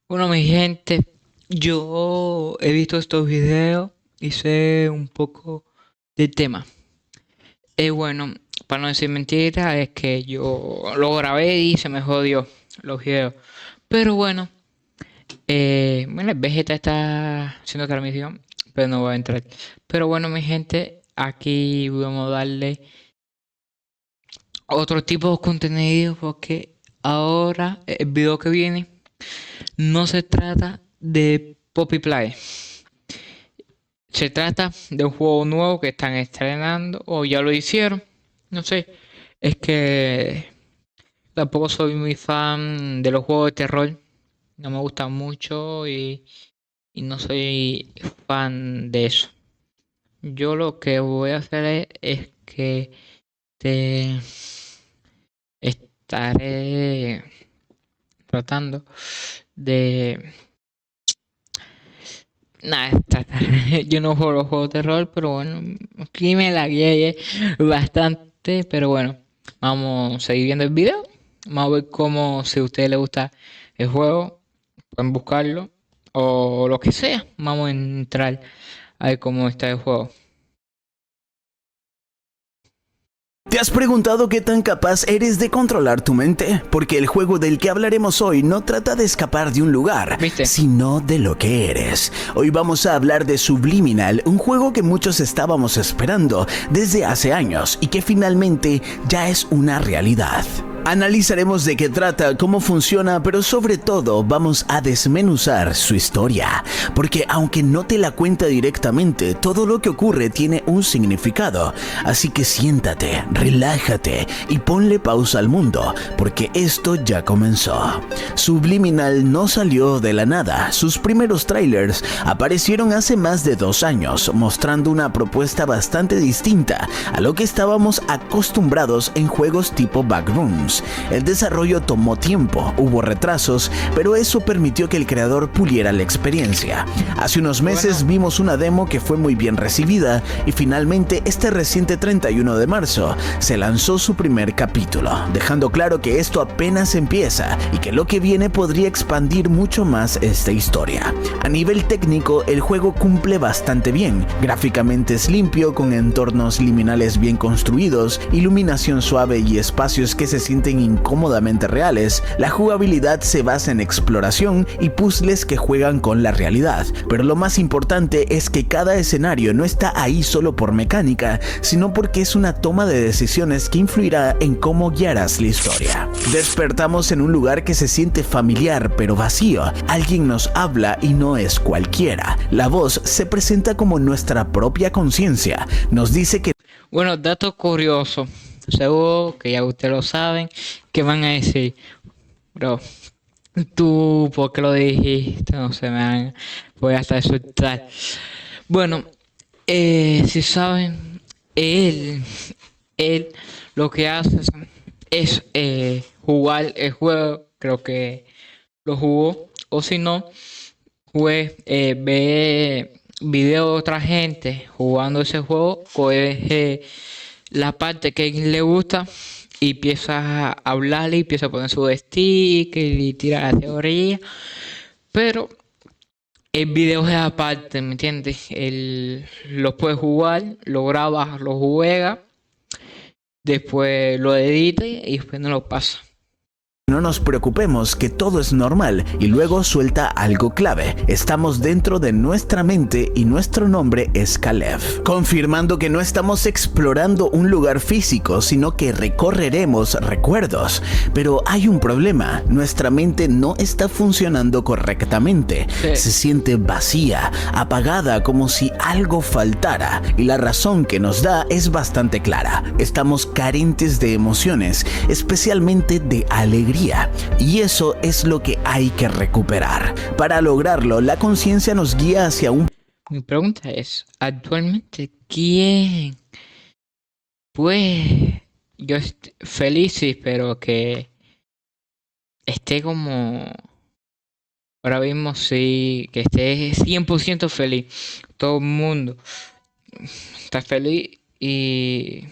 Bueno, mi gente, yo he visto estos videos y sé un poco del tema. Bueno, para no decir mentiras, es que yo lo grabé y se me jodió los videos. Pero bueno, bueno, el Vegeta está haciendo transmisión, pero no voy a entrar. Pero bueno, mi gente, aquí vamos a darle otro tipo de contenido porque ahora el video que viene no se trata de Poppy Play. Se trata de un juego nuevo que están estrenando o ya lo hicieron. No sé, es que tampoco soy muy fan de los juegos de terror. No me gustan mucho y no soy fan de eso. Yo lo que voy a hacer es que te estaré tratando de... Nada, yo no juego los juegos de terror, pero bueno, aquí me la guié bastante, pero bueno, vamos a seguir viendo el video. Vamos a ver cómo, si a ustedes les gusta el juego, pueden buscarlo o lo que sea. Vamos a entrar a ver cómo está el juego. ¿Te has preguntado qué tan capaz eres de controlar tu mente? Porque el juego del que hablaremos hoy no trata de escapar de un lugar, ¿Viste? sino de lo que eres. Hoy vamos a hablar de Subliminal, un juego que muchos estábamos esperando desde hace años y que finalmente ya es una realidad. Analizaremos de qué trata, cómo funciona, pero sobre todo vamos a desmenuzar su historia, porque aunque no te la cuenta directamente, todo lo que ocurre tiene un significado, así que siéntate, relájate y ponle pausa al mundo, porque esto ya comenzó. Subliminal no salió de la nada, sus primeros trailers aparecieron hace más de 2 años, mostrando una propuesta bastante distinta a lo que estábamos acostumbrados en juegos tipo Backrooms. El desarrollo tomó tiempo, hubo retrasos, pero eso permitió que el creador puliera la experiencia. Hace unos meses vimos una demo que fue muy bien recibida y finalmente este reciente 31 de marzo se lanzó su primer capítulo, dejando claro que esto apenas empieza y que lo que viene podría expandir mucho más esta historia. A nivel técnico, el juego cumple bastante bien. Gráficamente es limpio, con entornos liminales bien construidos, iluminación suave y espacios que se sienten incómodamente reales. La jugabilidad se basa en exploración y puzzles que juegan con la realidad, pero lo más importante es que cada escenario no está ahí solo por mecánica, sino porque es una toma de decisiones que influirá en cómo guiarás la historia. Despertamos en un lugar que se siente familiar pero vacío. Alguien nos habla y no es cualquiera. La voz se presenta como nuestra propia conciencia. Nos dice que Bueno, dato curioso. Seguro que ya ustedes lo saben. ¿Qué van a decir? Bro, tú, ¿por qué lo dijiste? No se me van. Voy hasta insultar. Bueno, si saben, él, él lo que hace es jugar el juego. Creo que lo jugó. O si no, pues ve video de otra gente jugando ese juego. Coge la parte que le gusta y empieza a hablarle y empieza a poner su sticker y tira la teoría. Pero el video es aparte, ¿me entiendes? Él lo puede jugar, lo graba, lo juega, después lo edita y después no lo pasa. no nos preocupemos, que todo es normal, y luego suelta algo clave. Estamos dentro de nuestra mente y nuestro nombre es Caleb, confirmando que no estamos explorando un lugar físico, sino que recorreremos recuerdos. Pero hay un problema, nuestra mente no está funcionando correctamente. Se siente vacía, apagada, como si algo faltara, y la razón que nos da es bastante clara. Estamos carentes de emociones, especialmente de alegría. Y eso es lo que hay que recuperar. Para lograrlo, la conciencia nos guía hacia un... Mi pregunta es, actualmente, ¿quién? Pues yo feliz, sí, pero que esté como ahora mismo, sí, que esté 100% feliz. Todo el mundo está feliz y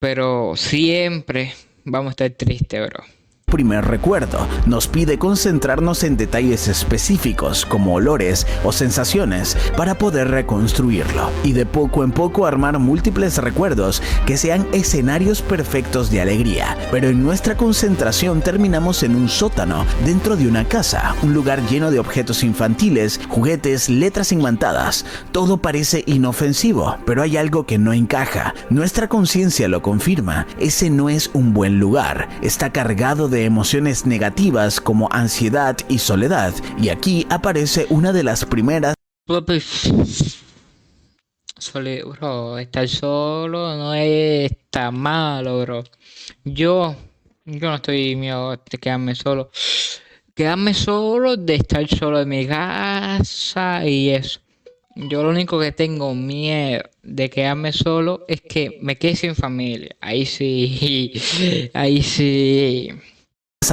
pero siempre vamos a estar tristes, bro. Primer recuerdo nos pide concentrarnos en detalles específicos como olores o sensaciones para poder reconstruirlo y de poco en poco armar múltiples recuerdos que sean escenarios perfectos de alegría. Pero en nuestra concentración terminamos en un sótano dentro de una casa, un lugar lleno de objetos infantiles, juguetes, letras imantadas. Todo parece inofensivo, pero hay algo que no encaja. Nuestra conciencia lo confirma. Ese no es un buen lugar. Está cargado de emociones negativas como ansiedad y soledad, y aquí aparece una de las primeras. Bro, estar solo no es tan malo, bro. Yo no estoy miedo de quedarme solo. Quedarme solo, de estar solo en mi casa y eso. Yo lo único que tengo miedo de quedarme solo es que me quede sin familia. Ahí sí, ahí sí.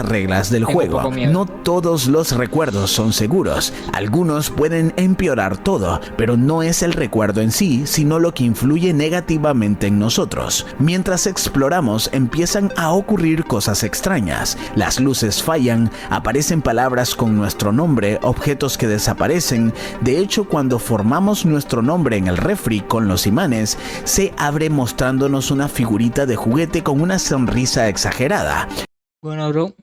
Reglas del juego. No todos los recuerdos son seguros. Algunos pueden empeorar todo, pero no es el recuerdo en sí, sino lo que influye negativamente en nosotros. Mientras exploramos, empiezan a ocurrir cosas extrañas. Las luces fallan, aparecen palabras con nuestro nombre, objetos que desaparecen. De hecho, cuando formamos nuestro nombre en el refri con los imanes, se abre mostrándonos una figurita de juguete con una sonrisa exagerada. Bueno, bro,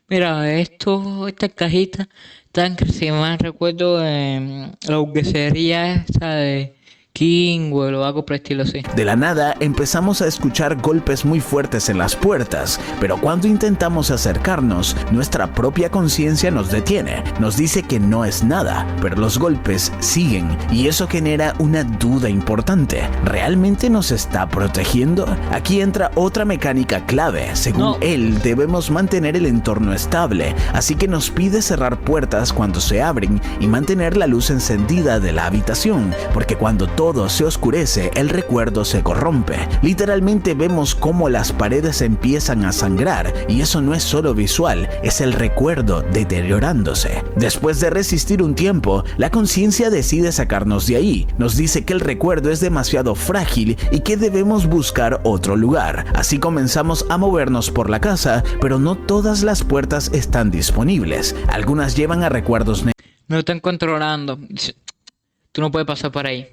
mira, esta cajita tan que si mal recuerdo la hamburguesería esta de Kingwell o algo por el estilo así. De la nada empezamos a escuchar golpes muy fuertes en las puertas, pero cuando intentamos acercarnos, nuestra propia conciencia nos detiene. Nos dice que no es nada, pero los golpes siguen y eso genera una duda importante. ¿Realmente nos está protegiendo? Aquí entra otra mecánica clave. Según él, debemos mantener el entorno estable, así que nos pide cerrar puertas cuando se abren y mantener la luz encendida de la habitación, porque cuando todo se oscurece, el recuerdo se corrompe. Literalmente vemos cómo las paredes empiezan a sangrar y eso no es solo visual, es el recuerdo deteriorándose. Después de resistir un tiempo, la conciencia decide sacarnos de ahí. Nos dice que el recuerdo es demasiado frágil y que debemos buscar otro lugar. Así comenzamos a movernos por la casa, pero no todas las puertas están disponibles. Algunas llevan a recuerdos negativos. Me lo están controlando. Tú no puedes pasar por ahí.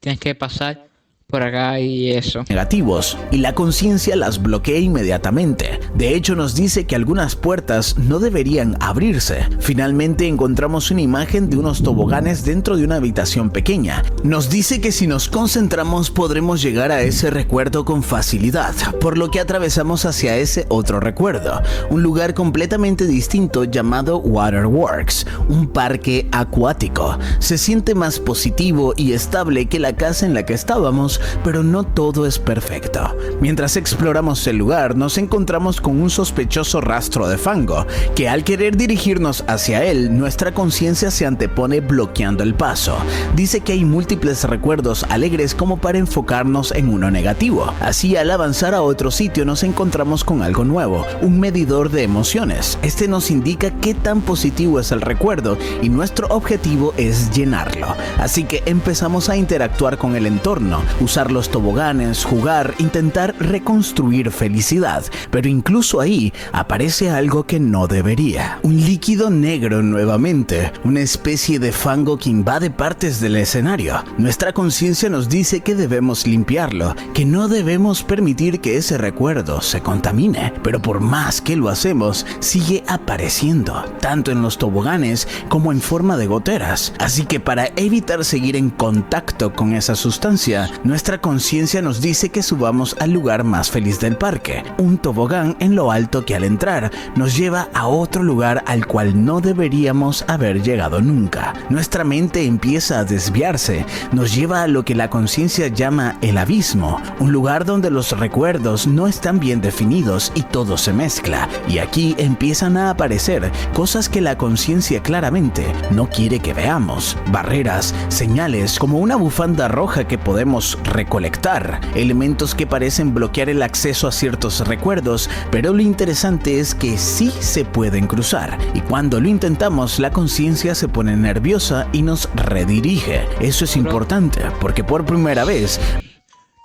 Tienes que pasar por acá y eso. Negativos, y la conciencia las bloquea inmediatamente. De hecho, nos dice que algunas puertas no deberían abrirse. Finalmente encontramos una imagen de unos toboganes dentro de una habitación pequeña. Nos dice que si nos concentramos podremos llegar a ese recuerdo con facilidad, por lo que atravesamos hacia ese otro recuerdo, un lugar completamente distinto llamado Waterworks, un parque acuático. Se siente más positivo y estable que la casa en la que estábamos, pero no todo es perfecto. Mientras exploramos el lugar, nos encontramos con un sospechoso rastro de fango, que al querer dirigirnos hacia él, nuestra conciencia se antepone bloqueando el paso. Dice que hay múltiples recuerdos alegres como para enfocarnos en uno negativo. Así, al avanzar a otro sitio, nos encontramos con algo nuevo, un medidor de emociones. Este nos indica qué tan positivo es el recuerdo y nuestro objetivo es llenarlo. Así que empezamos a interactuar con el entorno, usar los toboganes, jugar, intentar reconstruir felicidad, pero incluso ahí aparece algo que no debería. Un líquido negro nuevamente, una especie de fango que invade partes del escenario. Nuestra conciencia nos dice que debemos limpiarlo, que no debemos permitir que ese recuerdo se contamine, pero por más que lo hacemos, sigue apareciendo, tanto en los toboganes como en forma de goteras. Así que para evitar seguir en contacto con esa sustancia, nuestra conciencia nos dice que subamos al lugar más feliz del parque, un tobogán en lo alto que al entrar nos lleva a otro lugar al cual no deberíamos haber llegado nunca. Nuestra mente empieza a desviarse, nos lleva a lo que la conciencia llama el abismo, un lugar donde los recuerdos no están bien definidos y todo se mezcla, y aquí empiezan a aparecer cosas que la conciencia claramente no quiere que veamos, barreras, señales como una bufanda roja que podemos recolectar, elementos que parecen bloquear el acceso a ciertos recuerdos, pero lo interesante es que sí se pueden cruzar, y cuando lo intentamos la conciencia se pone nerviosa y nos redirige. Eso es importante porque por primera vez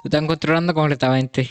te están controlando completamente.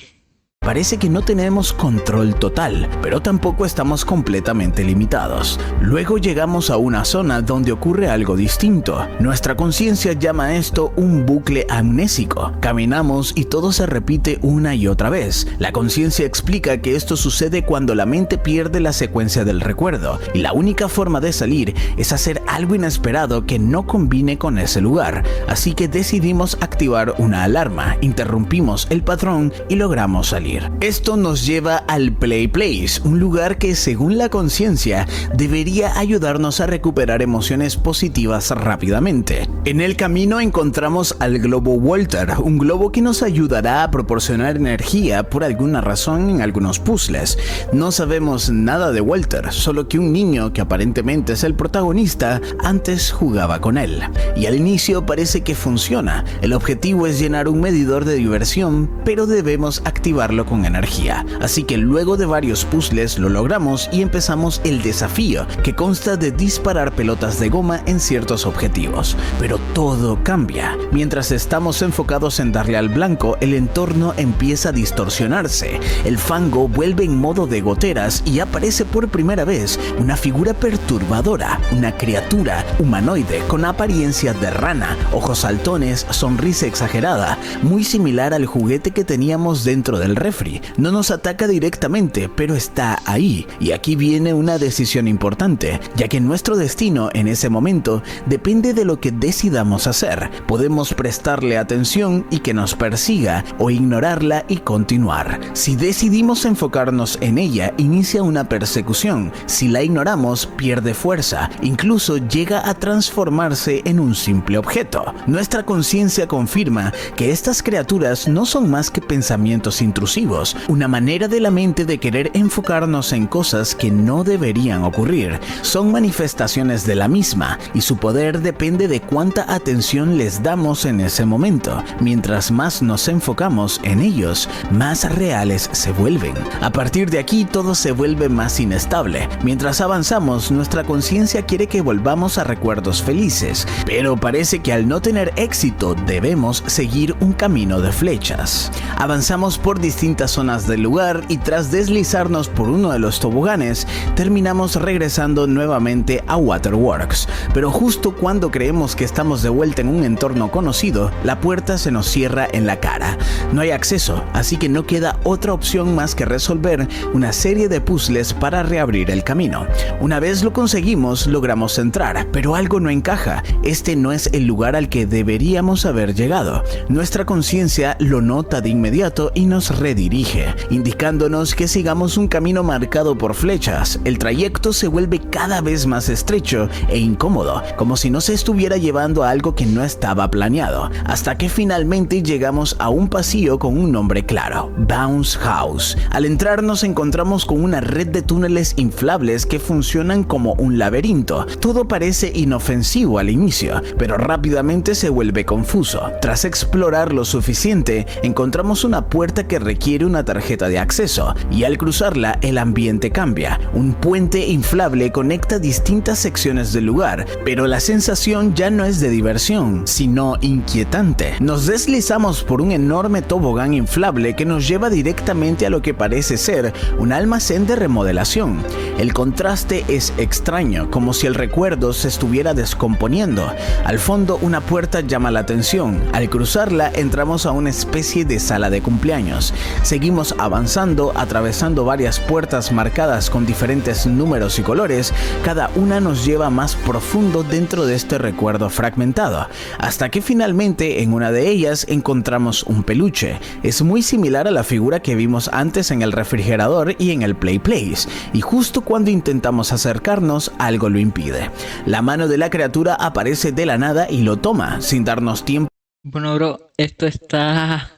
Parece que no tenemos control total, pero tampoco estamos completamente limitados. Luego llegamos a una zona donde ocurre algo distinto. Nuestra conciencia llama a esto un bucle amnésico. Caminamos y todo se repite una y otra vez. La conciencia explica que esto sucede cuando la mente pierde la secuencia del recuerdo, y la única forma de salir es hacer algo inesperado que no combine con ese lugar. Así que decidimos activar una alarma, interrumpimos el patrón y logramos salir. Esto nos lleva al Play Place, un lugar que según la conciencia debería ayudarnos a recuperar emociones positivas rápidamente. En el camino encontramos al globo Walter, un globo que nos ayudará a proporcionar energía por alguna razón en algunos puzzles. No sabemos nada de Walter, solo que un niño que aparentemente es el protagonista antes jugaba con él. Y al inicio parece que funciona. El objetivo es llenar un medidor de diversión, pero debemos activarlo con energía. Así que luego de varios puzzles lo logramos y empezamos el desafío, que consta de disparar pelotas de goma en ciertos objetivos. Pero todo cambia. Mientras estamos enfocados en darle al blanco, el entorno empieza a distorsionarse. El fango vuelve en modo de goteras y aparece por primera vez una figura perturbadora, una criatura humanoide con apariencia de rana, ojos saltones, sonrisa exagerada, muy similar al juguete que teníamos dentro del refri. No nos ataca directamente, pero está ahí. Y aquí viene una decisión importante, ya que nuestro destino en ese momento depende de lo que decidamos hacer. Podemos prestarle atención y que nos persiga, o ignorarla y continuar. Si decidimos enfocarnos en ella, inicia una persecución. Si la ignoramos, pierde fuerza. Incluso llega a transformarse en un simple objeto. Nuestra conciencia confirma que estas criaturas no son más que pensamientos intrusivos, una manera de la mente de querer enfocarnos en cosas que no deberían ocurrir. Son manifestaciones de la misma, y su poder depende de cuánta atención les damos en ese momento. Mientras más nos enfocamos en ellos, más reales se vuelven. A partir de aquí todo se vuelve más inestable. Mientras avanzamos, nuestra conciencia quiere que volvamos a recuerdos felices, pero parece que al no tener éxito debemos seguir un camino de flechas. Avanzamos por distintas zonas del lugar y tras deslizarnos por uno de los toboganes, terminamos regresando nuevamente a Waterworks. Pero justo cuando creemos que estamos de vuelta en un entorno conocido, la puerta se nos cierra en la cara. No hay acceso, así que no queda otra opción más que resolver una serie de puzzles para reabrir el camino. Una vez lo conseguimos, logramos entrar, pero algo no encaja. Este no es el lugar al que deberíamos haber llegado. Nuestra conciencia lo nota de inmediato y nos redirige, indicándonos que sigamos un camino marcado por flechas. El trayecto se vuelve cada vez más estrecho e incómodo, como si nos estuviera llevando a algo que no estaba planeado, hasta que finalmente llegamos a un pasillo con un nombre claro: Bounce House. Al entrar nos encontramos con una red de túneles inflables que funcionan como un laberinto. Todo parece inofensivo al inicio, pero rápidamente se vuelve confuso. Tras explorar lo suficiente, encontramos una puerta que requiere una tarjeta de acceso, y al cruzarla el ambiente cambia. Un puente inflable conecta distintas secciones del lugar, pero la sensación ya no es de diversión, sino inquietante. Nos deslizamos por un enorme tobogán inflable que nos lleva directamente a lo que parece ser un almacén de remodelación. El contraste es extraño, como si el recuerdo se estuviera descomponiendo. Al fondo una puerta llama la atención. Al cruzarla entramos a una especie de sala de cumpleaños. Seguimos avanzando, atravesando varias puertas marcadas con diferentes números y colores. Cada una nos lleva más profundo dentro de este recuerdo fragmentado, hasta que finalmente en una de ellas encontramos un peluche. Es muy similar a la figura que vimos antes en el refrigerador y en el Play Place, y justo cuando intentamos acercarnos, algo lo impide. La mano de la criatura aparece de la nada y lo toma, sin darnos tiempo. Bueno, bro, esto está...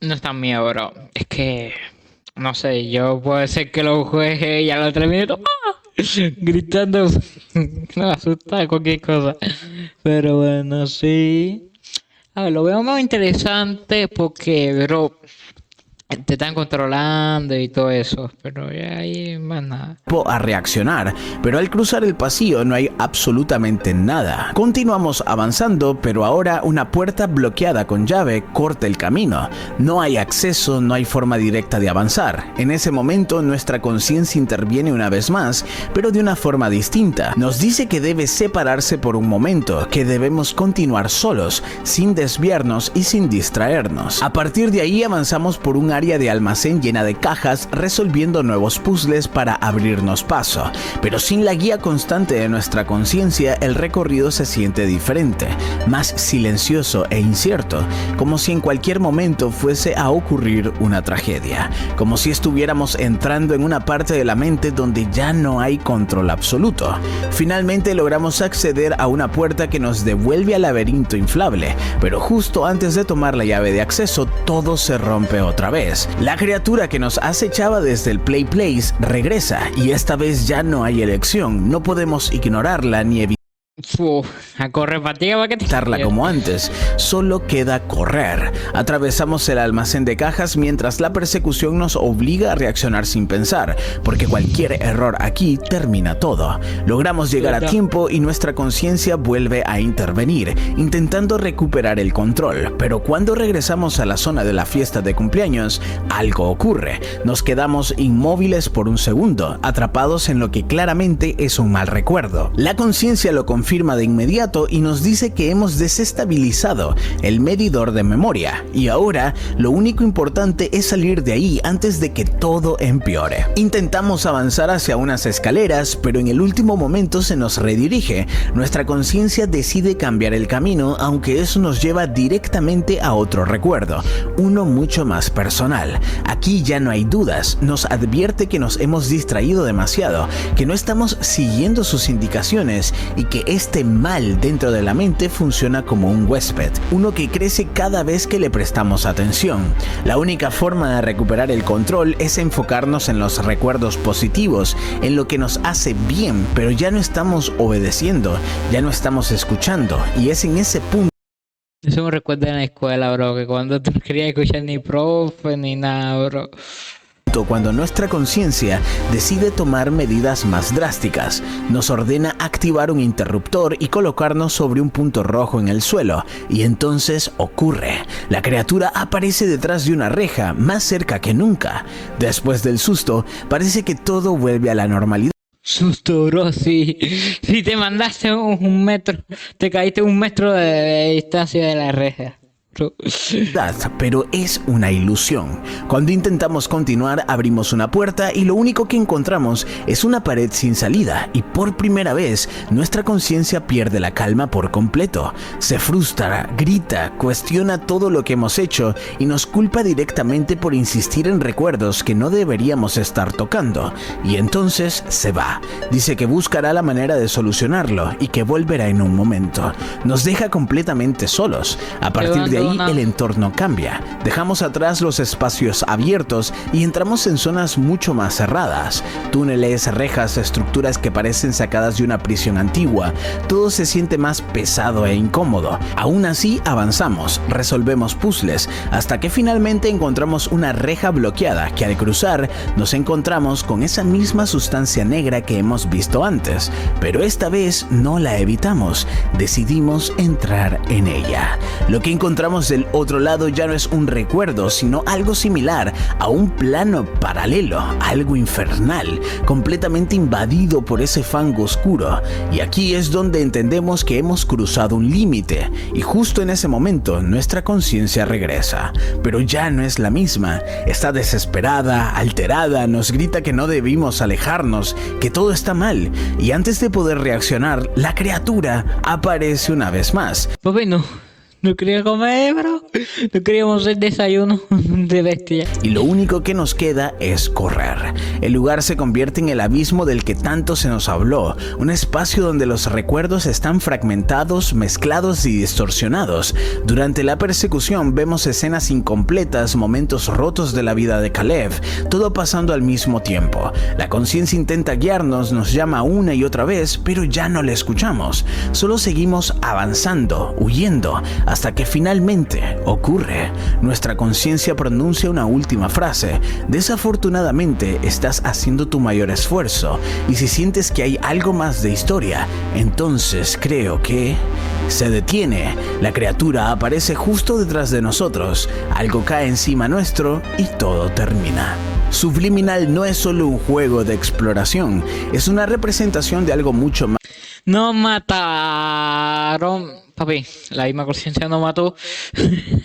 No está mío, bro. Es que... No sé, yo puede ser que lo juegue y a los 3 minutos... gritando... Me asusta cualquier cosa. Pero bueno, sí... A ver, lo veo más interesante porque, bro... te están controlando y todo eso, pero ya ahí más nada. A reaccionar, pero al cruzar el pasillo no hay absolutamente nada. Continuamos avanzando, pero ahora una puerta bloqueada con llave corta el camino. No hay acceso, no hay forma directa de avanzar. En ese momento nuestra conciencia interviene una vez más, pero de una forma distinta. Nos dice que debe separarse por un momento, que debemos continuar solos, sin desviarnos y sin distraernos. A partir de ahí avanzamos por un área de almacén llena de cajas, resolviendo nuevos puzzles para abrirnos paso. Pero sin la guía constante de nuestra conciencia, el recorrido se siente diferente, más silencioso e incierto, como si en cualquier momento fuese a ocurrir una tragedia, como si estuviéramos entrando en una parte de la mente donde ya no hay control absoluto. Finalmente logramos acceder a una puerta que nos devuelve al laberinto inflable, pero justo antes de tomar la llave de acceso, todo se rompe otra vez. La criatura que nos acechaba desde el Play Place regresa y esta vez ya no hay elección, no podemos ignorarla ni A correr fatiga para que te evitarla como antes, solo queda correr. Atravesamos el almacén de cajas mientras la persecución nos obliga a reaccionar sin pensar, porque cualquier error aquí termina todo. Logramos llegar a tiempo y nuestra conciencia vuelve a intervenir, intentando recuperar el control, pero cuando regresamos a la zona de la fiesta de cumpleaños, algo ocurre. Nos quedamos inmóviles por un segundo, atrapados en lo que claramente es un mal recuerdo. La conciencia lo confirma de inmediato y nos dice que hemos desestabilizado el medidor de memoria y ahora lo único importante es salir de ahí antes de que todo empeore. Intentamos avanzar hacia unas escaleras, pero en el último momento se nos redirige. Nuestra conciencia decide cambiar el camino, aunque eso nos lleva directamente a otro recuerdo, uno mucho más personal. Aquí ya no hay dudas, nos advierte que nos hemos distraído demasiado, que no estamos siguiendo sus indicaciones y que este mal dentro de la mente funciona como un huésped, uno que crece cada vez que le prestamos atención. La única forma de recuperar el control es enfocarnos en los recuerdos positivos, en lo que nos hace bien, pero ya no estamos obedeciendo, ya no estamos escuchando, y es en ese punto. Eso me recuerda en la escuela, bro, que cuando tú no querías escuchar ni profe ni nada, bro. Cuando nuestra conciencia decide tomar medidas más drásticas, nos ordena activar un interruptor y colocarnos sobre un punto rojo en el suelo, y entonces ocurre. La criatura aparece detrás de una reja, más cerca que nunca. Después del susto, parece que todo vuelve a la normalidad. Susto, bro, sí. Si te mandaste un metro, te caíste 1 metro de distancia de la reja. Pero es una ilusión. Cuando intentamos continuar, abrimos una puerta y lo único que encontramos es una pared sin salida, y por primera vez nuestra conciencia pierde la calma por completo. Se frustra, grita, cuestiona todo lo que hemos hecho y nos culpa directamente por insistir en recuerdos que no deberíamos estar tocando, y entonces se va. Dice que buscará la manera de solucionarlo y que volverá en un momento. Nos deja completamente solos. A partir de ahí el entorno cambia. Dejamos atrás los espacios abiertos y entramos en zonas mucho más cerradas. Túneles, rejas, estructuras que parecen sacadas de una prisión antigua. Todo se siente más pesado e incómodo. Aún así avanzamos, resolvemos puzzles, hasta que finalmente encontramos una reja bloqueada que al cruzar nos encontramos con esa misma sustancia negra que hemos visto antes. Pero esta vez no la evitamos, decidimos entrar en ella. Lo que encontramos del otro lado ya no es un recuerdo, sino algo similar a un plano paralelo, algo infernal, completamente invadido por ese fango oscuro. Y aquí es donde entendemos que hemos cruzado un límite, y justo en ese momento nuestra conciencia regresa, pero ya no es la misma. Está desesperada, alterada, nos grita que no debimos alejarnos, que todo está mal, y antes de poder reaccionar, la criatura aparece una vez más. Papi, no quería comer, bro. No queríamos hacer desayuno de bestia. Y lo único que nos queda es correr. El lugar se convierte en el abismo del que tanto se nos habló. Un espacio donde los recuerdos están fragmentados, mezclados y distorsionados. Durante la persecución vemos escenas incompletas, momentos rotos de la vida de Caleb. Todo pasando al mismo tiempo. La conciencia intenta guiarnos, nos llama una y otra vez, pero ya no le escuchamos. Solo seguimos avanzando, huyendo, hasta que finalmente ocurre. Nuestra conciencia pronuncia una última frase. Desafortunadamente, estás haciendo tu mayor esfuerzo, y si sientes que hay algo más de historia, entonces creo que... Se detiene, la criatura aparece justo detrás de nosotros, algo cae encima nuestro y todo termina. Subliminal no es solo un juego de exploración, es una representación de algo mucho más. No mataron. Papi, la misma conciencia no mató.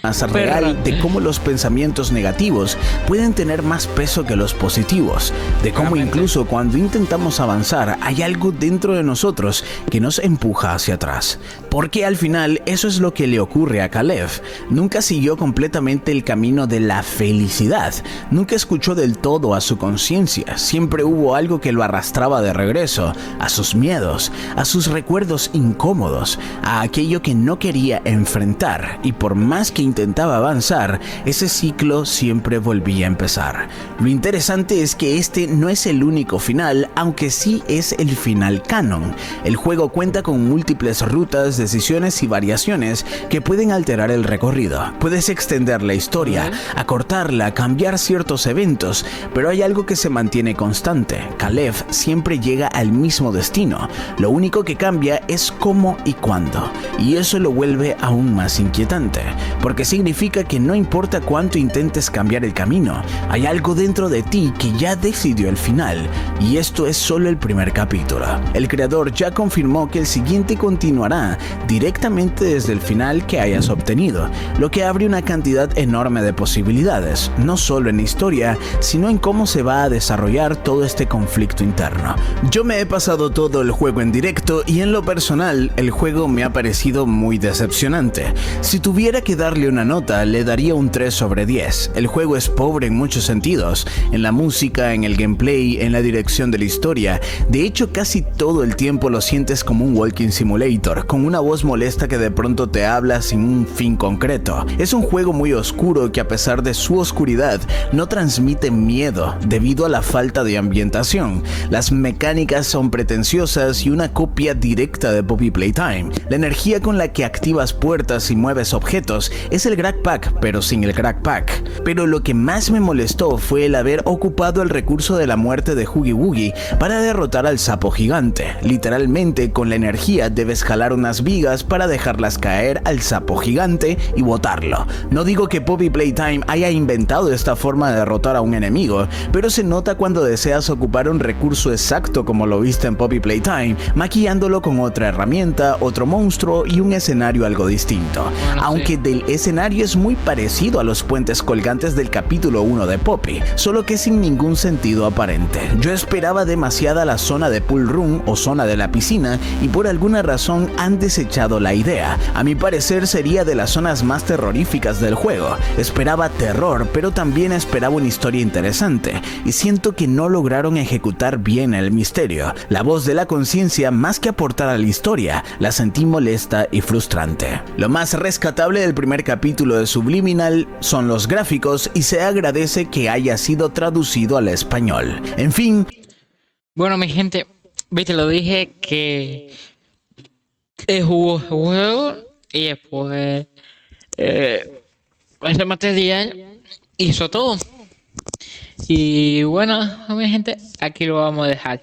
Más real de cómo los pensamientos negativos pueden tener más peso que los positivos, de cómo incluso cuando intentamos avanzar hay algo dentro de nosotros que nos empuja hacia atrás. Porque al final eso es lo que le ocurre a Caleb. Nunca siguió completamente el camino de la felicidad, nunca escuchó del todo a su conciencia, siempre hubo algo que lo arrastraba de regreso, a sus miedos, a sus recuerdos incómodos, a aquello que no quería enfrentar, y por más que intentaba avanzar, ese ciclo siempre volvía a empezar. Lo interesante es que este no es el único final, aunque sí es el final canon. El juego cuenta con múltiples rutas, decisiones y variaciones que pueden alterar el recorrido. Puedes extender la historia, acortarla, cambiar ciertos eventos, pero hay algo que se mantiene constante. Caleb siempre llega al mismo destino. Lo único que cambia es cómo y cuándo. Y eso lo vuelve aún más inquietante, porque significa que no importa cuánto intentes cambiar el camino, hay algo dentro de ti que ya decidió el final, y esto es solo el primer capítulo. El creador ya confirmó que el siguiente continuará directamente desde el final que hayas obtenido, lo que abre una cantidad enorme de posibilidades, no solo en historia, sino en cómo se va a desarrollar todo este conflicto interno. Yo me he pasado todo el juego en directo y en lo personal, el juego me ha parecido muy decepcionante. Si tuviera que darle una nota, le daría un 3 sobre 10. El juego es pobre en muchos sentidos, en la música, en el gameplay, en la dirección de la historia. De hecho, casi todo el tiempo lo sientes como un walking simulator, con una voz molesta que de pronto te habla sin un fin concreto. Es un juego muy oscuro que, a pesar de su oscuridad, no transmite miedo debido a la falta de ambientación. Las mecánicas son pretenciosas y una copia directa de Poppy Playtime. La energía con la que activas puertas y mueves objetos es el Crack Pack, pero sin el Crack Pack. Pero lo que más me molestó fue el haber ocupado el recurso de la muerte de Huggy Wuggy para derrotar al sapo gigante. Literalmente, con la energía debes jalar unas vigas para dejarlas caer al sapo gigante y botarlo. No digo que Poppy Playtime haya inventado esta forma de derrotar a un enemigo, pero se nota cuando deseas ocupar un recurso exacto como lo viste en Poppy Playtime, maquillándolo con otra herramienta, otro monstruo y un escenario algo distinto. Aunque del escenario es muy parecido a los puentes colgantes del capítulo 1 de Poppy, solo que sin ningún sentido aparente. Yo esperaba demasiada la zona de Pool Room o zona de la piscina y por alguna razón han desechado la idea. A mi parecer sería de las zonas más terroríficas del juego. Esperaba terror, pero también esperaba una historia interesante y siento que no lograron ejecutar bien el misterio. La voz de la conciencia, más que aportar a la historia, la sentí molesta y frustrante. Lo más rescatable del primer capítulo de Subliminal son los gráficos y se agradece que haya sido traducido al español. En fin. Bueno, mi gente, viste, lo dije que jugó el juego y después ese material hizo todo. Y bueno, mi gente, aquí lo vamos a dejar.